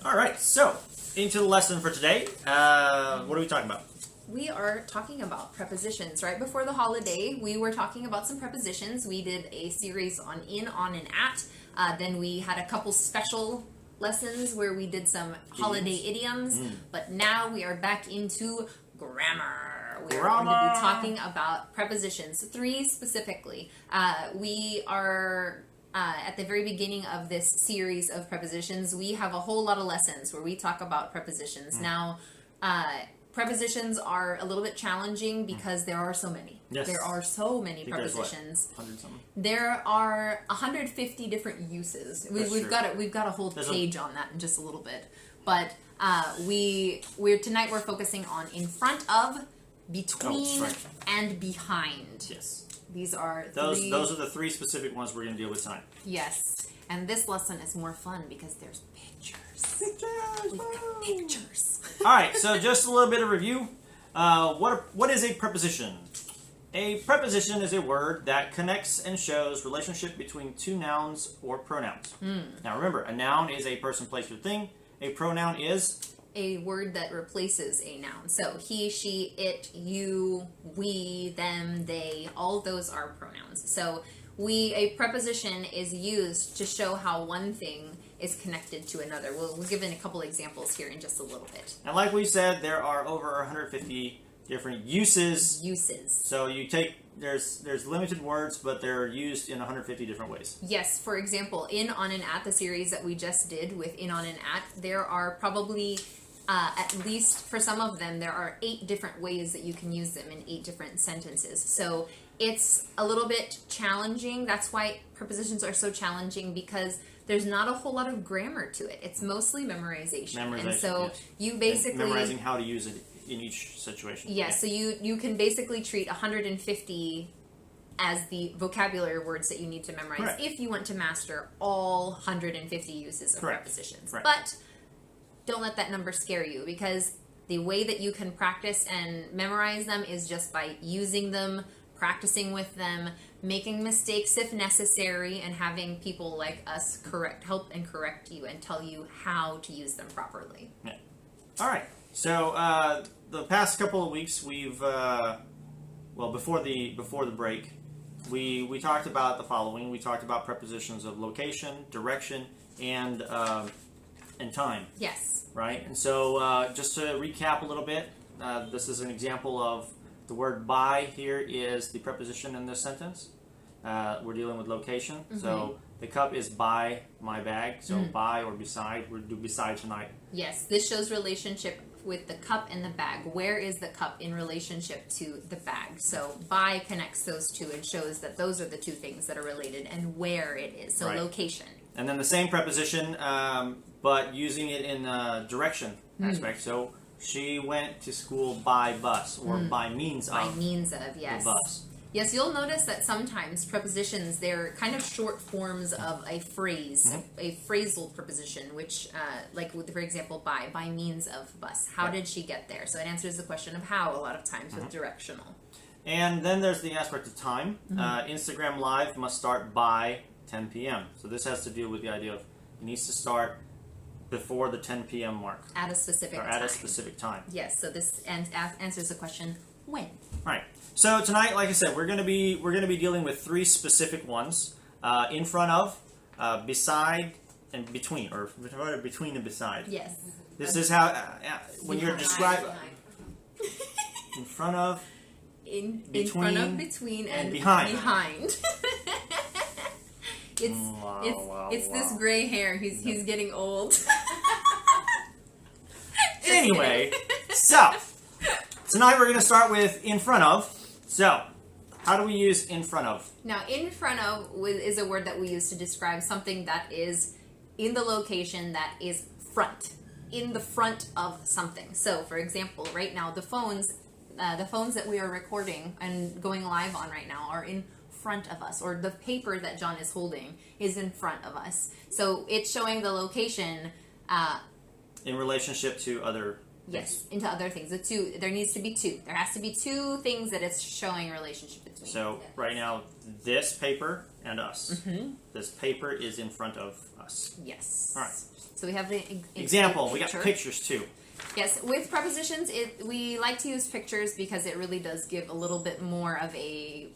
All right, so into the lesson for today. What are we talking about? We are talking about prepositions. Right before the holiday, we were talking about some prepositions. We did a series on in, on, and at. Then we had a couple special lessons where we did some holiday idioms. But now we are back into grammar. We are going to be talking about prepositions, 3 specifically. We are... at the very beginning of this series of prepositions, we have a whole lot of lessons where we talk about prepositions. Now, prepositions are a little bit challenging because there are so many. Yes. There are so many prepositions. What, 100 something? There are 150 different uses. We've got a whole page on that in just a little bit. But tonight we're focusing on in front of, between, and behind. Yes. These are those are the 3 specific ones we're going to deal with tonight. Yes, and this lesson is more fun because there's pictures. We've got pictures. All right, so just a little bit of review. What is a preposition? A preposition is a word that connects and shows relationship between 2 nouns or pronouns. Now remember, a noun is a person, place, or thing. A pronoun is a word that replaces a noun. So he, she, it, you, we, them, they, all those are pronouns. So a preposition is used to show how one thing is connected to another. We'll give in a couple examples here in just a little bit. And like we said, there are over 150 different uses. So you take, there's limited words, but they're used in 150 different ways. Yes, for example, in, on, and at, the series that we just did with in, on, and at, there are probably at least for some of them, there are 8 different ways that you can use them in 8 different sentences. So it's a little bit challenging. That's why prepositions are so challenging, because there's not a whole lot of grammar to it. It's mostly memorization. And so you basically... And memorizing how to use it in each situation. Yes, so you can basically treat 150 as the vocabulary words that you need to memorize if you want to master all 150 uses of prepositions. But don't let that number scare you, because the way that you can practice and memorize them is just by using them, practicing with them, making mistakes if necessary, and having people like us help and correct you and tell you how to use them properly. Yeah. All right. So the past couple of weeks, we've before the break, we talked about the following. We talked about prepositions of location, direction, and time. Yes. Right? And so just to recap a little bit, this is an example of the word by. Here is the preposition in this sentence. We're dealing with location. So the cup is by my bag. So by or beside. We'll do beside tonight. Yes. This shows relationship with the cup and the bag. Where is the cup in relationship to the bag? So by connects those two and shows that those are the 2 things that are related and where it is. So location. And then the same preposition, but using it in a direction aspect. So she went to school by bus, or by means of. By means of, yes. The bus. Yes, you'll notice that sometimes prepositions, they're kind of short forms of a phrase, a phrasal preposition, which, like, for example, by means of bus. How did she get there? So it answers the question of how a lot of times with directional. And then there's the aspect of time. Instagram Live must start by 10 p.m. So this has to do with the idea of it needs to start before the 10 p.m. mark. At a specific time. At a specific time. Yes, so this answers the question, when? Right. So tonight, like I said, we're going to be dealing with 3 specific ones: in front of, beside, and between, or between and beside. Yes. This is how when you're describing in front of, in front of, between, and behind. It's this gray hair. He's getting old. Anyway, so tonight we're going to start with in front of. So, how do we use in front of? Now, in front of is a word that we use to describe something that is in the location that is front, in the front of something. So, for example, right now the phones that we are recording and going live on right now are in front of us, or the paper that John is holding is in front of us. So it's showing the location in relationship to other Yes, into other things. There needs to be 2. There has to be 2 things that it's showing a relationship between. So right now, this paper and us. This paper is in front of us. us. Yes. All right. So we have the Example. We got picture. pictures too. Yes, with prepositions, we like to use pictures because it really does give a little bit more of a,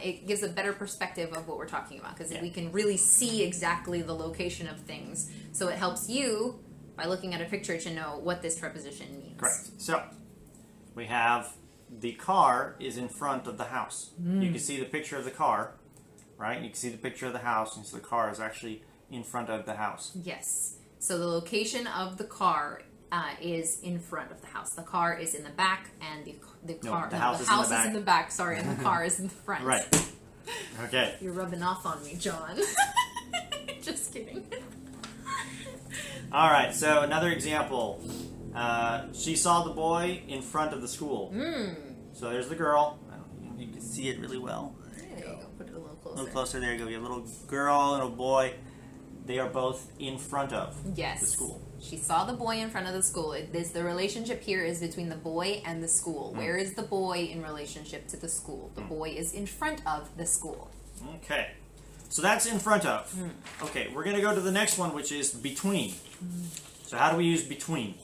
it gives a better perspective of what we're talking about, because we can really see exactly the location of things. So it helps you, by looking at a picture, to know what this preposition means. Correct. So, we have the car is in front of the house. You can see the picture of the car, right? You can see the picture of the house, and so the car is actually in front of the house. Yes. So the location of the car is in front of the house. The car is in the back, and the house is in the back. Sorry, and the car is in the front. Right. Okay. You're rubbing off on me, John. Just kidding. All right. So another example. She saw the boy in front of the school. So there's the girl. You can see it really well. There you go. Put it a little closer. A little closer. There you go. You have a little girl and a boy. They are both in front of the school. She saw the boy in front of the school. The relationship here is between the boy and the school. Where is the boy in relationship to the school? The boy is in front of the school. Okay. So that's in front of. Okay, we're going to go to the next one, which is between. So how do we use between?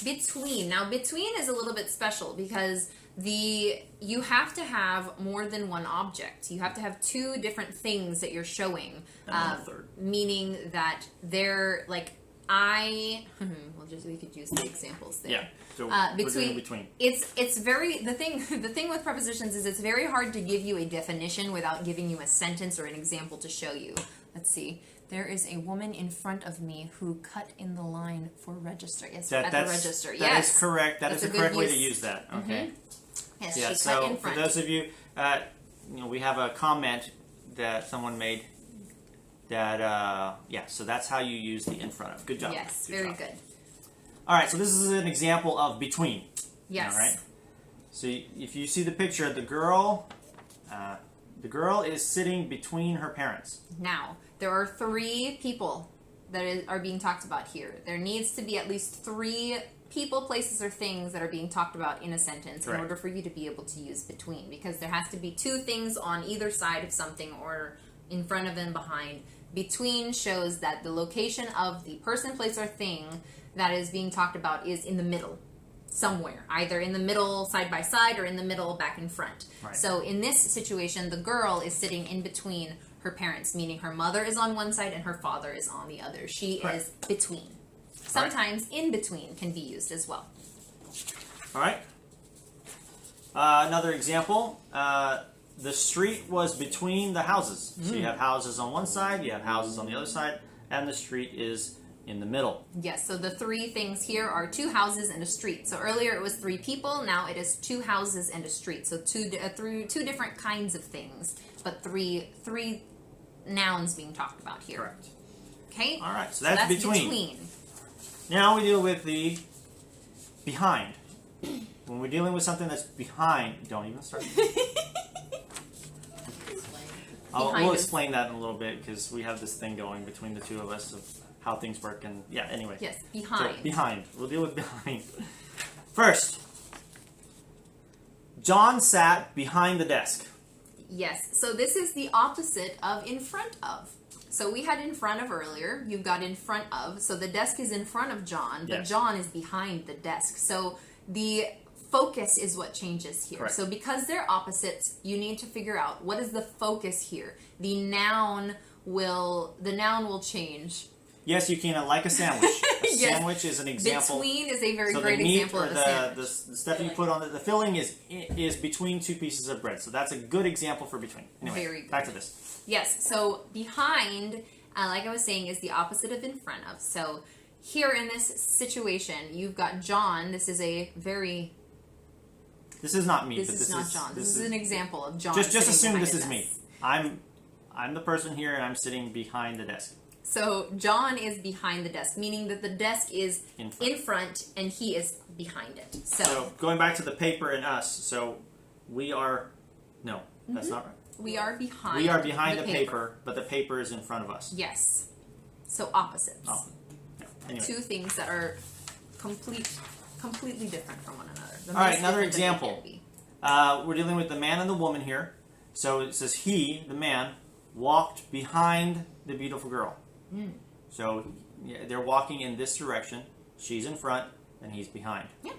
Between. Now, between is a little bit special because you have to have more than one object. You have to have two different things that you're showing. And then a third. Meaning that they're like we could use the examples there. Yeah. So we're doing between. It's very the thing with prepositions is it's very hard to give you a definition without giving you a sentence or an example to show you. Let's see. There is a woman in front of me who cut in the line for register. Yes, at the register. That is correct. That is the correct way to use that. Okay. Yes, yeah, she cut in for front. those of you, we have a comment that someone made that, so that's how you use the in front of. Good job. Yes, very good. All right, so this is an example of between. Yes. All right. So if you see the picture, the girl is sitting between her parents. Now, there are three people that are being talked about here. There needs to be at least three people, places, or things that are being talked about in a sentence in order for you to be able to use between, because there has to be two things on either side of something or in front of and behind. Between shows that the location of the person, place, or thing that is being talked about is in the middle somewhere, either in the middle side by side or in the middle back in front. Right. So in this situation, the girl is sitting in between her parents, meaning her mother is on one side and her father is on the other. She is between. Sometimes in between can be used as well. All right. Another example. The street was between the houses. So you have houses on one side, you have houses on the other side, and the street is in the middle. Yes, so the three things here are two houses and a street. So earlier it was three people, now it is two houses and a street. So two different kinds of things, but three nouns being talked about here. Correct. Okay? All right, so that's between. Now we deal with the behind. When we're dealing with something that's behind, don't even start. We'll explain that in a little bit because we have this thing going between the two of us of how things work, and anyway. Yes, behind. So, behind. We'll deal with behind. First, John sat behind the desk. Yes, so this is the opposite of in front of. So we had in front of earlier, you've got in front of, so the desk is in front of John, but John is behind the desk. So the focus is what changes here. Correct. So because they're opposites, you need to figure out what is the focus here. The noun will change. Yes, you can, like a sandwich. A sandwich is an example. Between is a very so great the meat example or of a sandwich. The stuff you put on the filling is between two pieces of bread. So that's a good example for between. Anyway, very good. Back to this. Yes, so behind, like I was saying, is the opposite of in front of. So here in this situation, you've got John. This is a very... This is not me. This is not John. This is an example of John. Just assume this is me. I'm the person here, and I'm sitting behind the desk. So John is behind the desk, meaning that the desk is in front and he is behind it. So going back to the paper and us, so we are... No, that's not right. We are behind. We are behind the paper, but the paper is in front of us. Yes. So opposites. Oh. Yeah. Anyway. Two things that are completely different from one another. All right, another example. We're dealing with the man and the woman here. So it says he, the man, walked behind the beautiful girl. So they're walking in this direction. She's in front, and he's behind. Yeah.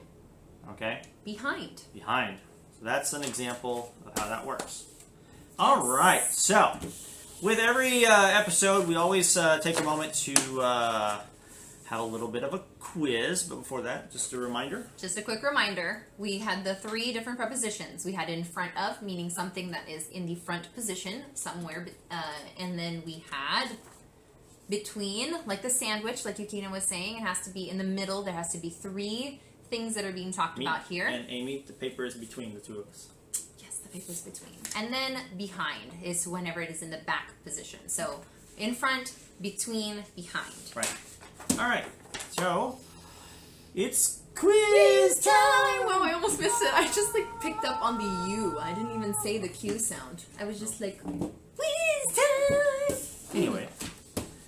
Okay? Behind. Behind. So that's an example of how that works. All right. So with every episode, we always take a moment to have a little bit of a quiz. But before that, just a reminder. Just a quick reminder. We had the 3 different prepositions. We had in front of, meaning something that is in the front position somewhere. And then we had between, like the sandwich, like Yukina was saying. It has to be in the middle. There has to be 3 things that are being talked about here. And Amy, the paper is between the two of us. Yes, the paper is between. And then behind is whenever it is in the back position. So in front, between, behind. Right. All right. So it's quiz time. Wow, I almost missed it. I just picked up on the U. I didn't even say the Q sound. I was just like, quiz time. Anyway,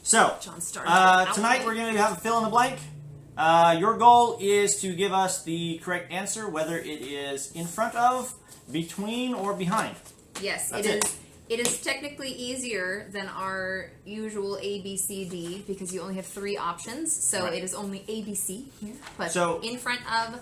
so John started tonight we're going to have a fill in the blank. Your goal is to give us the correct answer, whether it is in front of, between, or behind. Yes, That's it is. It is technically easier than our usual A, B, C, D because you only have 3 options. So Right. it is only A, B, C here. But So- in front of,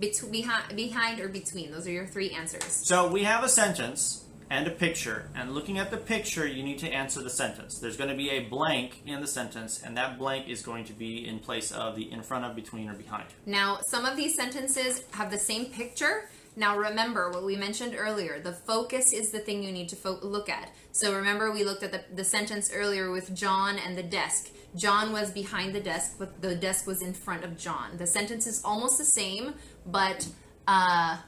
behind, or between. Those are your 3 answers. So we have a sentence and a picture, and looking at the picture, you need to answer the sentence. There's going to be a blank in the sentence, and that blank is going to be in place of the in front of, between, or behind. Now, some of these sentences have the same picture. Now, remember what we mentioned earlier. The focus is the thing you need to look at. So remember we looked at the sentence earlier with John and the desk. John was behind the desk, but the desk was in front of John. The sentence is almost the same, but... thank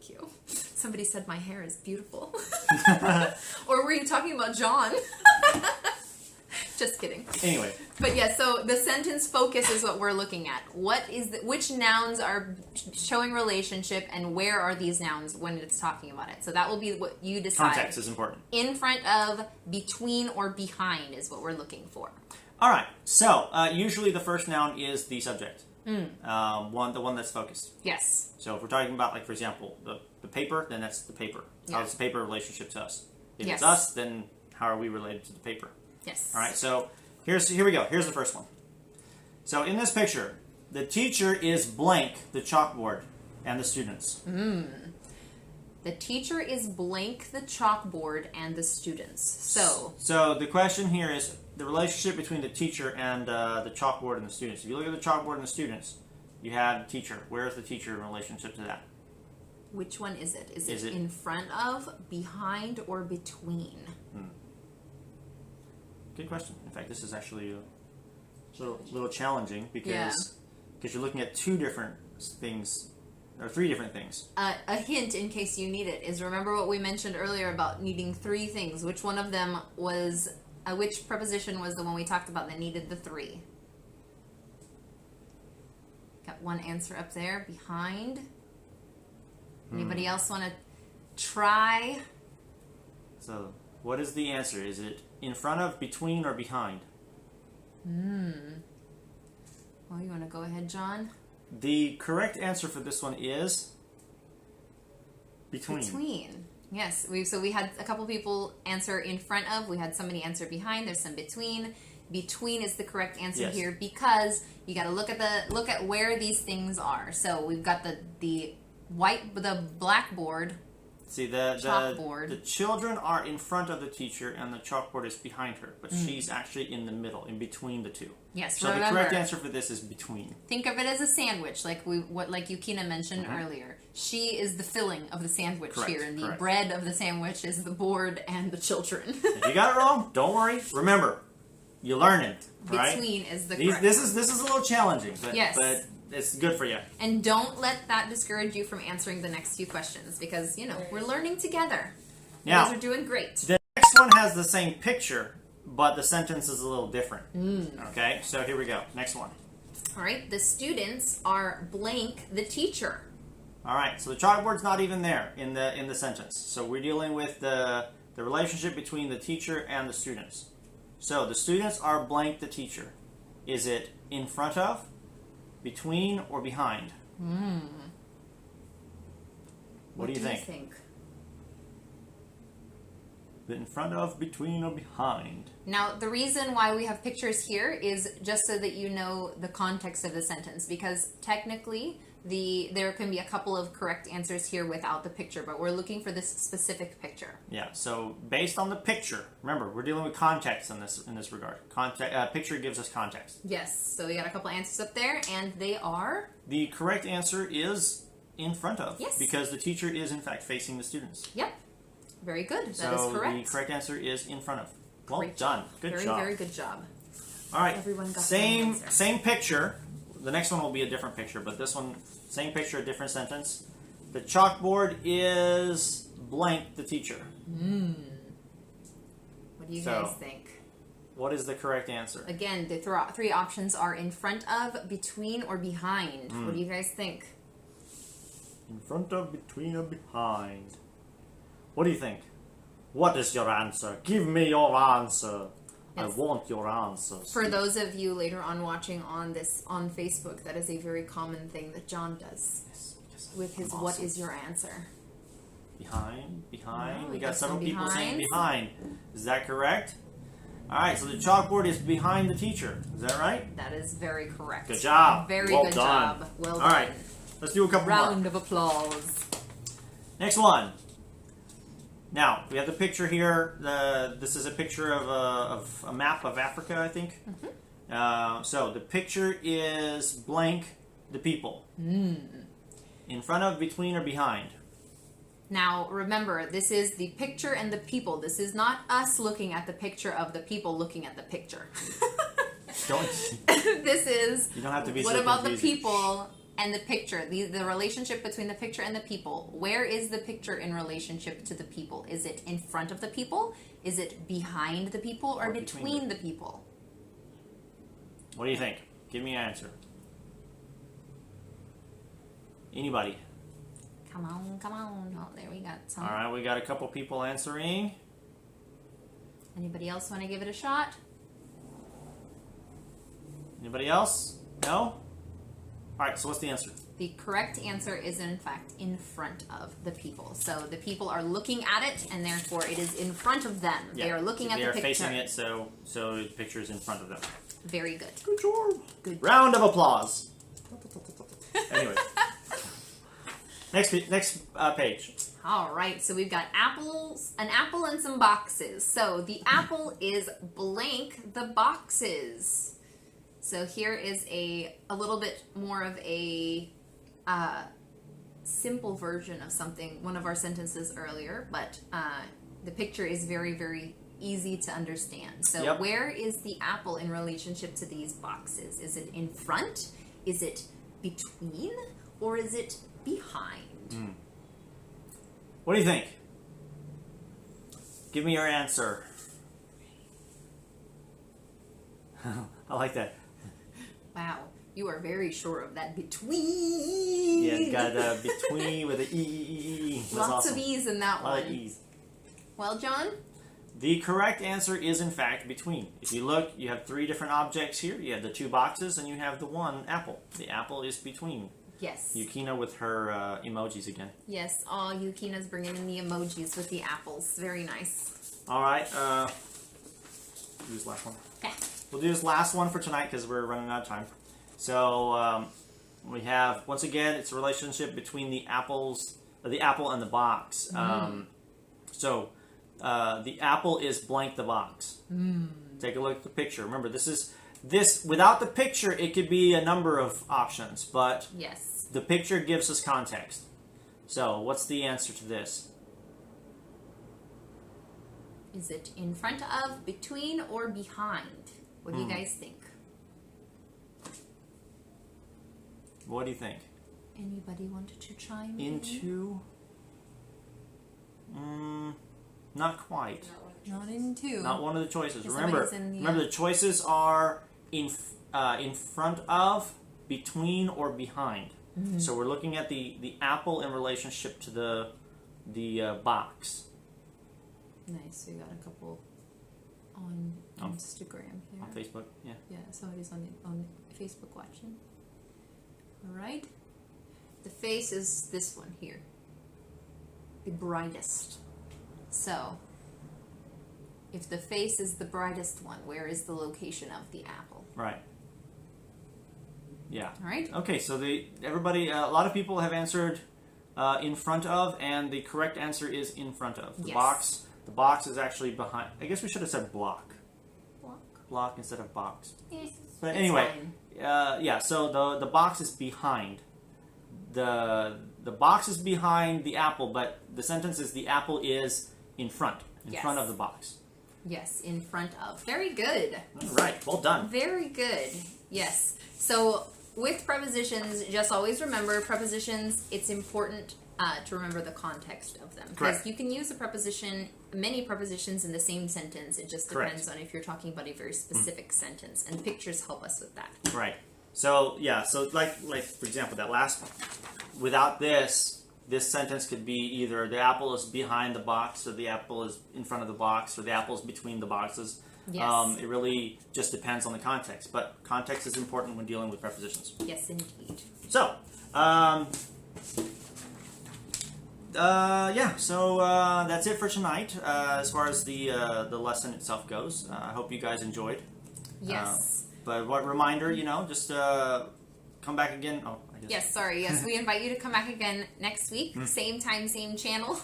you. Somebody said my hair is beautiful. Or were you talking about John? Just kidding. Anyway. But yeah, so the sentence focus is what we're looking at. Which nouns are showing relationship, and where are these nouns when it's talking about it? So that will be what you decide. Context is important. In front of, between, or behind is what we're looking for. All right. So usually the first noun is the subject. The one that's focused. Yes. So if we're talking about, like, for example, the paper, then that's the paper. Yeah. How is the paper relationship to us? If Yes. it's us, then how are we related to the paper? Yes. All right, so here we go. Here's the first one. So in this picture, the teacher is blank the chalkboard and the students. The teacher is blank the chalkboard and the students. So the question here is the relationship between the teacher and the chalkboard and the students. If you look at the chalkboard and the students, you have the teacher. Where is the teacher in relationship to that? which one is it? Is it in front of, behind, or between? Good question. In fact, this is actually a little challenging because you're looking at 2 different things, or 3 different things. A hint in case you need it is remember what we mentioned earlier about needing 3 things. Which one of them was, which preposition was the one we talked about that needed the 3? Got one answer up there, behind. Anybody else want to try? So, what is the answer? Is it in front of, between, or behind? Well, you want to go ahead, John? The correct answer for this one is between. Between. Yes. So we had a couple people answer in front of. We had somebody answer behind. There's some between. Between is the correct answer here because you got to look at where these things are. So we've got the blackboard. See, the chalkboard. The children are in front of the teacher and the chalkboard is behind her, but she's actually in the middle, in between the 2. Yes, so remember, the correct answer for this is between. Think of it as a sandwich, like Yukina mentioned earlier. She is the filling of the sandwich here, and the bread of the sandwich is the board and the children. If you got it wrong, don't worry. Remember, you learn it. Right? Between is the correct. This is a little challenging, but it's good for you. And don't let that discourage you from answering the next few questions because, we're learning together. Now, you guys are doing great. The next one has the same picture, but the sentence is a little different. Okay, so here we go. Next one. All right, the students are blank the teacher. All right, so the chalkboard's not even there in the sentence. So we're dealing with the relationship between the teacher and the students. So the students are blank the teacher. Is it in front of, between, or behind? What do you think? In front of, between, or behind. Now, the reason why we have pictures here is just so that you know the context of the sentence, because technically there can be a couple of correct answers here without the picture, but we're looking for this specific picture. Yeah, so based on the picture, remember, we're dealing with context in this regard. Picture gives us context. Yes, so we got a couple answers up there, and they are... The correct answer is in front of. Yes. Because the teacher is, in fact, facing the students. Yep. Very good. That So is correct. the correct answer is in front of. Well Great done. job. Good very, job. Very good job. All right. Everyone got same the answer. same picture. The next one will be a different picture, but this one, same picture, different sentence. The chalkboard is blank the teacher. What do you guys think? What is the correct answer? Again, the three options are in front of, between, or behind. What do you guys think? In front of, between, or behind. What do you think? What is your answer? Give me your answer. Yes. I want your answer. For those of you later on watching on Facebook, that is a very common thing that John does Yes, because with his I'm "What awesome. is your answer?" Behind. Oh, We we got got several some people saying behinds. behind. Is that correct? All right, so the chalkboard is behind the teacher. Is that right? That is very correct. Good job. Very Well good done. job. Well All done. right, let's do a couple Round more. of applause. Next one. Now, we have the picture here. This is a picture of a map of Africa, I think. So the picture is blank the people. In front of, between, or behind. Now, remember, this is the picture and the people. This is not us looking at the picture of the people looking at the picture. Don't, This is you don't have to be what so about confusing. the people and the picture? The relationship between the picture and the people. Where is the picture in relationship to the people? Is it in front of the people? Is it behind the people? Or between the people? What do you think? Give me an answer. Anybody? Come on, come on. Oh, there we got some. All right, we got a couple people answering. Anybody else want to give it a shot? Anybody else? No? All right, so what's the answer? The correct answer is, in fact, in front of the people. So the people are looking at it, and therefore it is in front of them. They are looking at the picture. They are facing it, so the picture is in front of them. Very good. Good job. Good. Round of applause. Anyway. Next page. All right, so we've got an apple and some boxes. So the apple is blank the boxes. So here is a little bit more of a simple version of something, one of our sentences earlier, but the picture is very, very easy to understand. So Yep. Where is the apple in relationship to these boxes? Is it in front? Is it between? Or is it behind? What do you think? Give me your answer. I like that. Wow, you are very sure of that between. Yeah, you got between with the E. That's Lots awesome. of E's in that A lot of one. E's. Well, John? The correct answer is, in fact, between. If you look, you have three different objects here. You have the two boxes, and you have the one apple. The apple is between. Yes. Yukina with her emojis again. Yes, Yukina's bringing in the emojis with the apples. Very nice. All right. Do this last one. Okay. We'll do this last one for tonight because we're running out of time. So we have, once again, it's a relationship between the apple and the box. So the apple is blank the box. Take a look at the picture. Remember, this without the picture, it could be a number of options, but Yes. the picture gives us context. So what's the answer to this? Is it in front of, between, or behind? What do you guys think? What do you think? Anybody wanted to chime in? Into? Not quite. Not into. Not one of the choices. If Remember, somebody's in the, remember the choices are in front of, between, or behind. So we're looking at the apple in relationship to the box. Nice. We got a couple on Instagram here. On Facebook, yeah. Yeah, somebody's on Facebook watching. All right. The face is this one here. The brightest. So, If the face is the brightest one, where is the location of the apple? Right. Yeah. All right. Okay, so everybody, a lot of people have answered in front of, and the correct answer is in front of. The box is actually behind. I guess we should have said block. Block instead of box. But anyway, yeah. So the box is behind. The box is behind the apple, but the sentence is the apple is in front front of the box. Yes, in front of. Very good. All right, well done. Very good. Yes. So with prepositions, just always remember prepositions. It's important to remember the context of them, because you can use a preposition, many prepositions in the same sentence. It just depends on if you're talking about a very specific sentence, and pictures help us with that. Right. So yeah. So like for example, that last without this sentence could be either the apple is behind the box, or the apple is in front of the box, or the apple is between the boxes. Yes. It really just depends on the context, but context is important when dealing with prepositions. Yes, indeed. So, yeah, so that's it for tonight as far as the lesson itself goes. I hope you guys enjoyed. Yes. But what reminder, just come back again. Oh, I guess. Yes, sorry. Yes, we invite you to come back again next week. Same time, same channel.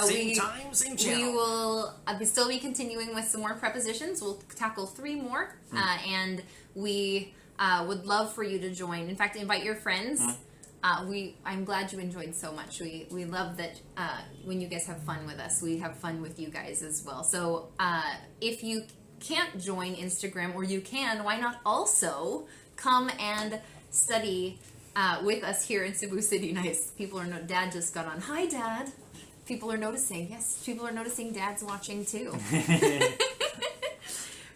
Same time, same channel. We will still be continuing with some more prepositions. We'll tackle 3 more. And we would love for you to join. In fact, invite your friends. I'm glad you enjoyed so much. We love that when you guys have fun with us, we have fun with you guys as well. So if you can't join Instagram, or you can, why not also come and study with us here in Cebu City. Nice. People are Dad just got on. Hi, Dad. People are noticing. Yes, people are noticing Dad's watching too.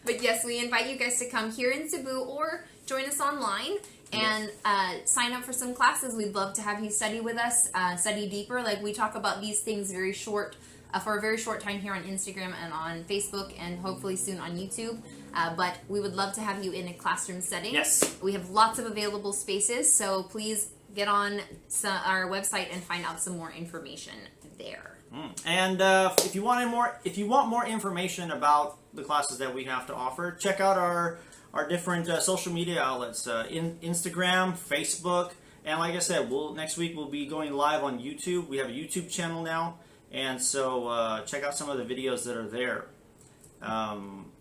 But yes, we invite you guys to come here in Cebu or join us online and sign up for some classes. We'd love to have you study with us, study deeper. Like, we talk about these things very short, for a very short time here on Instagram and on Facebook, and hopefully soon on YouTube. But we would love to have you in a classroom setting. Yes. We have lots of available spaces, so please get on our website and find out some more information there. And if you want more information about the classes that we have to offer, check out our different social media outlets, Instagram, Facebook, and like I said, next week we'll be going live on YouTube. We have a YouTube channel now, and so check out some of the videos that are there.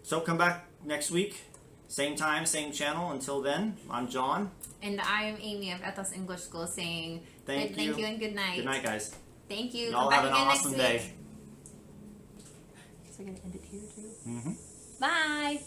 So come back next week, same time, same channel. Until then, I'm John. And I'm Amy of Ethos English School, saying thank you and good night. Good night, guys. Thank you. Y'all have an awesome day. So I'm going to end it here too. Mm-hmm. Bye.